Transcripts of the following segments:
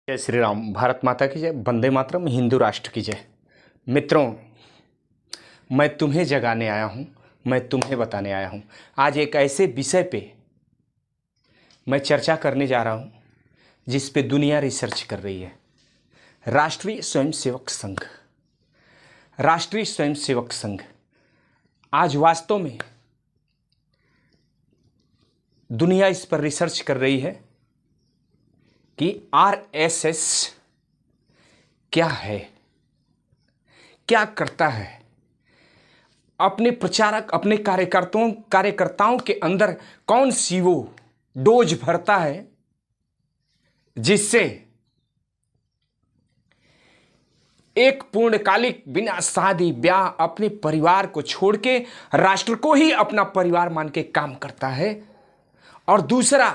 जय श्री राम। भारत माता की जय। वंदे मातरम। हिंदू राष्ट्र की जय। मित्रों, मैं तुम्हें जगाने आया हूँ, मैं तुम्हें बताने आया हूँ। आज एक ऐसे विषय पे मैं चर्चा करने जा रहा हूँ जिस पे दुनिया रिसर्च कर रही है। राष्ट्रीय स्वयंसेवक संघ। राष्ट्रीय स्वयंसेवक संघ आज वास्तव में दुनिया इस पर रिसर्च कर रही है कि आरएसएस क्या है, क्या करता है, अपने प्रचारक, अपने कार्यकर्ताओं के अंदर कौन सी वो डोज भरता है जिससे एक पूर्णकालिक बिना शादी ब्याह अपने परिवार को छोड़ के राष्ट्र को ही अपना परिवार मान के काम करता है। और दूसरा,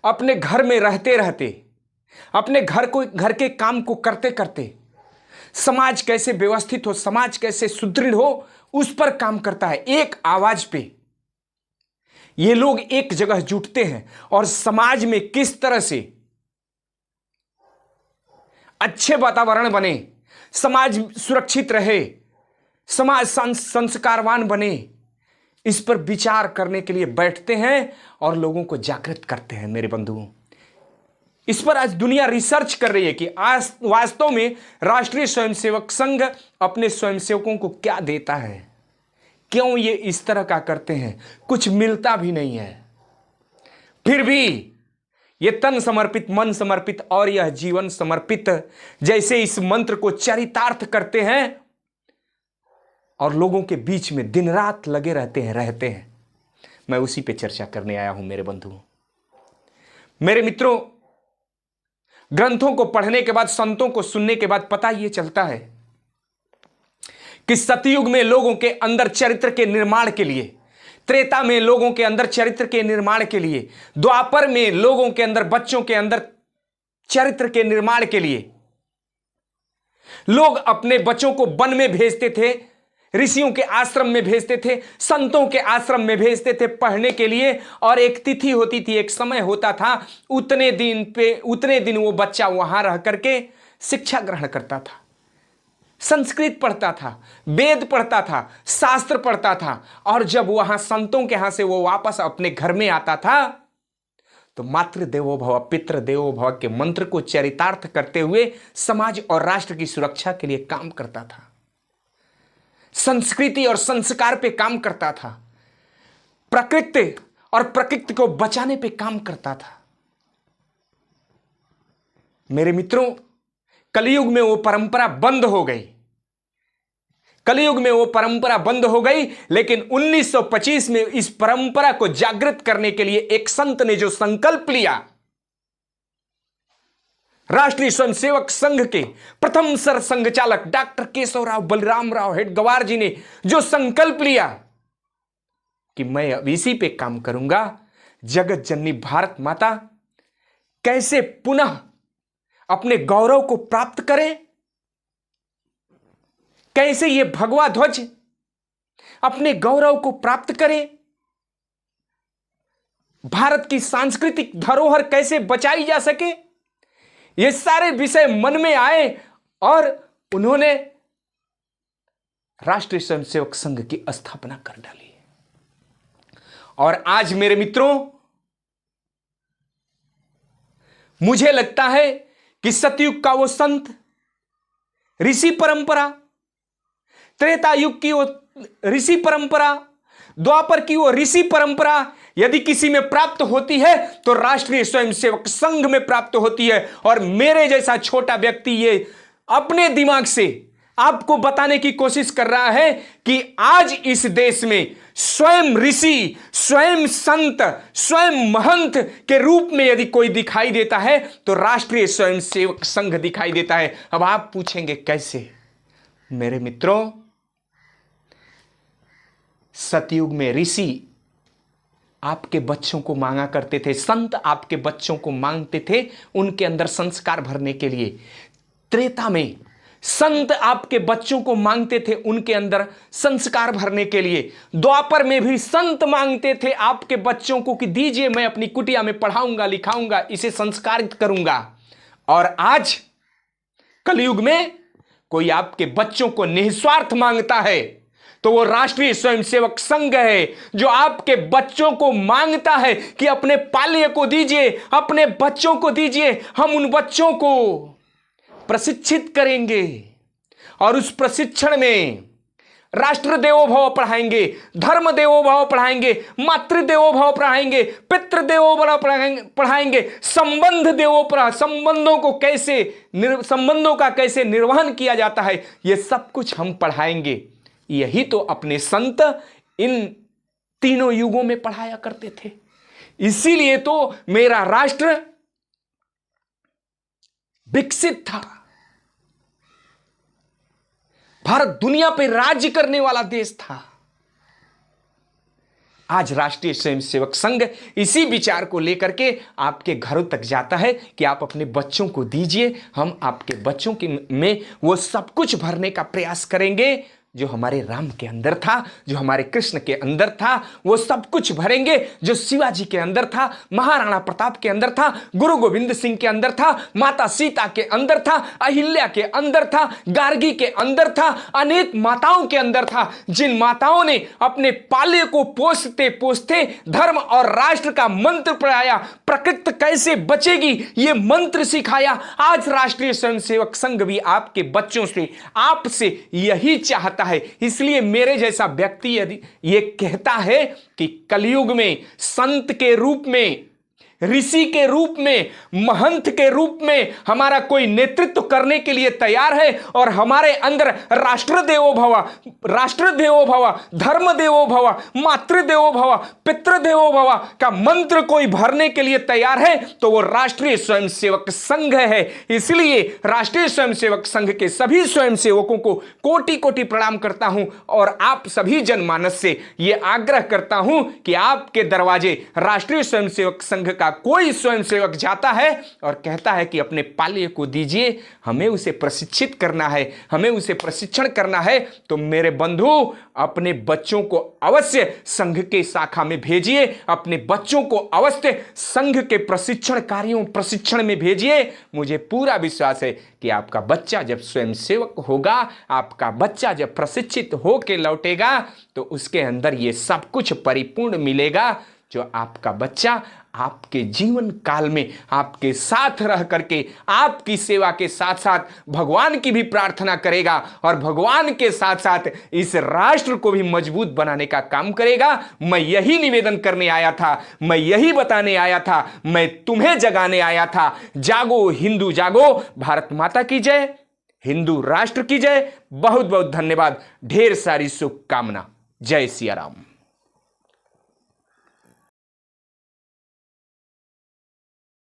अपने घर में रहते रहते, अपने घर के काम को करते करते समाज कैसे व्यवस्थित हो, समाज कैसे सुदृढ़ हो, उस पर काम करता है। एक आवाज पे ये लोग एक जगह जुटते हैं और समाज में किस तरह से अच्छे वातावरण बने, समाज सुरक्षित रहे, समाज संस्कारवान बने, इस पर विचार करने के लिए बैठते हैं और लोगों को जागृत करते हैं। मेरे बंधुओं, इस पर आज दुनिया रिसर्च कर रही है कि आज वास्तव में राष्ट्रीय स्वयंसेवक संघ अपने स्वयंसेवकों को क्या देता है, क्यों ये इस तरह का करते हैं। कुछ मिलता भी नहीं है, फिर भी ये तन समर्पित, मन समर्पित और यह जीवन समर्पित जैसे इस मंत्र को चरितार्थ करते हैं और लोगों के बीच में दिन रात लगे रहते हैं। मैं उसी पे चर्चा करने आया हूं। मेरे बंधुओं, मेरे मित्रों, ग्रंथों को पढ़ने के बाद, संतों को सुनने के बाद पता यह चलता है कि सतयुग में लोगों के अंदर चरित्र के निर्माण के लिए, त्रेता में लोगों के अंदर चरित्र के निर्माण के लिए, द्वापर में लोगों के अंदर, बच्चों के अंदर चरित्र के निर्माण के लिए लोग अपने बच्चों को वन में भेजते थे, ऋषियों के आश्रम में भेजते थे, संतों के आश्रम में भेजते थे पढ़ने के लिए। और एक तिथि होती थी, एक समय होता था, उतने दिन वो बच्चा वहां रह करके शिक्षा ग्रहण करता था, संस्कृत पढ़ता था, वेद पढ़ता था, शास्त्र पढ़ता था। और जब वहां संतों के यहां से वो वापस अपने घर में आता था तो मातृ देवो भव, पितृ देवो भव के मंत्र को चरितार्थ करते हुए समाज और राष्ट्र की सुरक्षा के लिए काम करता था, संस्कृति और संस्कार पे काम करता था, प्रकृति और प्रकृति को बचाने पे काम करता था। मेरे मित्रों, कलयुग में वो परंपरा बंद हो गई, कलयुग में वो परंपरा बंद हो गई। लेकिन 1925 में इस परंपरा को जागृत करने के लिए एक संत ने जो संकल्प लिया, राष्ट्रीय स्वयंसेवक संघ के प्रथम सरसंघचालक डॉक्टर केशवराव बलरामराव हेडगवार जी ने जो संकल्प लिया कि मैं अब इसी पे काम करूंगा, जगत जननी भारत माता कैसे पुनः अपने गौरव को प्राप्त करे, कैसे ये भगवा ध्वज अपने गौरव को प्राप्त करे, भारत की सांस्कृतिक धरोहर कैसे बचाई जा सके, ये सारे विषय मन में आए और उन्होंने राष्ट्रीय स्वयंसेवक संघ की स्थापना कर डाली। और आज मेरे मित्रों, मुझे लगता है कि सतयुग का वो संत, ऋषि परंपरा, त्रेता युग की वो ऋषि परंपरा, द्वापर की वो ऋषि परंपरा यदि किसी में प्राप्त होती है तो राष्ट्रीय स्वयंसेवक संघ में प्राप्त होती है। और मेरे जैसा छोटा व्यक्ति ये अपने दिमाग से आपको बताने की कोशिश कर रहा है कि आज इस देश में स्वयं ऋषि, स्वयं संत, स्वयं महंत के रूप में यदि कोई दिखाई देता है तो राष्ट्रीय स्वयंसेवक संघ दिखाई देता है। अब आप पूछेंगे कैसे? मेरे मित्रों, सतयुग में ऋषि आपके बच्चों को मांगा करते थे, संत आपके बच्चों को मांगते थे उनके अंदर संस्कार भरने के लिए। त्रेता में संत आपके बच्चों को मांगते थे उनके अंदर संस्कार भरने के लिए। द्वापर में भी संत मांगते थे आपके बच्चों को कि दीजिए, मैं अपनी कुटिया में पढ़ाऊंगा, लिखाऊंगा, इसे संस्कारित करूंगा। और आज कलयुग में कोई आपके बच्चों को निस्वार्थ मांगता है तो वो राष्ट्रीय स्वयंसेवक संघ है, जो आपके बच्चों को मांगता है कि अपने पाल्य को दीजिए, अपने बच्चों को दीजिए, हम उन बच्चों को प्रशिक्षित करेंगे और उस प्रशिक्षण में राष्ट्र देवोभव पढ़ाएंगे, धर्म देवोभव पढ़ाएंगे, मातृ देवोभव पढ़ाएंगे, पितृ देवोभव पढ़ाएंगे, संबंधों का कैसे निर्वहन किया जाता है, ये सब कुछ हम पढ़ाएंगे। यही तो अपने संत इन तीनों युगों में पढ़ाया करते थे। इसीलिए तो मेरा राष्ट्र विकसित था। भारत दुनिया पे राज्य करने वाला देश था। आज राष्ट्रीय स्वयंसेवक संघ इसी विचार को लेकर के आपके घरों तक जाता है कि आप अपने बच्चों को दीजिए, हम आपके बच्चों में वो सब कुछ भरने का प्रयास करेंगे जो हमारे राम के अंदर था, जो हमारे कृष्ण के अंदर था, वो सब कुछ भरेंगे जो शिवाजी के अंदर था, महाराणा प्रताप के अंदर था, गुरु गोविंद सिंह के अंदर था, माता सीता के अंदर था, अहिल्या के अंदर था, गार्गी के अंदर था, अनेक माताओं के अंदर था, जिन माताओं ने अपने पाले को पोसते पोसते धर्म और राष्ट्र का मंत्र पढ़ाया, प्रकृति कैसे बचेगी ये मंत्र सिखाया। आज राष्ट्रीय स्वयंसेवक संघ भी आपके बच्चों से, आपसे यही चाहता है। इसलिए मेरे जैसा व्यक्ति यदि ये कहता है कि कलयुग में संत के रूप में, ऋषि के रूप में, महंत के रूप में हमारा कोई नेतृत्व करने के लिए तैयार है और हमारे अंदर राष्ट्र देवो भव, धर्म देवो भव, मातृ देवो भव, पितृ देवो भव का मंत्र कोई भरने के लिए तैयार है तो वो राष्ट्रीय स्वयंसेवक संघ है। इसलिए राष्ट्रीय स्वयंसेवक संघ के सभी स्वयंसेवकों को कोटि कोटि प्रणाम करता हूं और आप सभी जनमानस से यह आग्रह करता हूं कि आपके दरवाजे राष्ट्रीय स्वयंसेवक संघ का कोई स्वयंसेवक जाता है और कहता है कि अपने पाल्य को दीजिए, हमें उसे प्रशिक्षित करना है, हमें उसे प्रशिक्षण करना है, तो मेरे बंधु अपने बच्चों को अवश्य संघ के शाखा में भेजिए, अपने बच्चों को अवश्य संघ के प्रशिक्षण में भेजिए। मुझे पूरा विश्वास है कि आपका बच्चा जब स्वयंसेवक होगा, आपका बच्चा जब प्रशिक्षित होकर लौटेगा तो उसके अंदर ये सब कुछ परिपूर्ण मिलेगा जो आपका बच्चा आपके जीवन काल में आपके साथ रह करके आपकी सेवा के साथ साथ भगवान की भी प्रार्थना करेगा और भगवान के साथ साथ इस राष्ट्र को भी मजबूत बनाने का काम करेगा। मैं यही निवेदन करने आया था, मैं यही बताने आया था, मैं तुम्हें जगाने आया था। जागो हिंदू जागो, भारत माता की जय, हिंदू राष्ट्र की जय। बहुत बहुत धन्यवाद, ढेर सारी शुभकामना। जय सिया राम।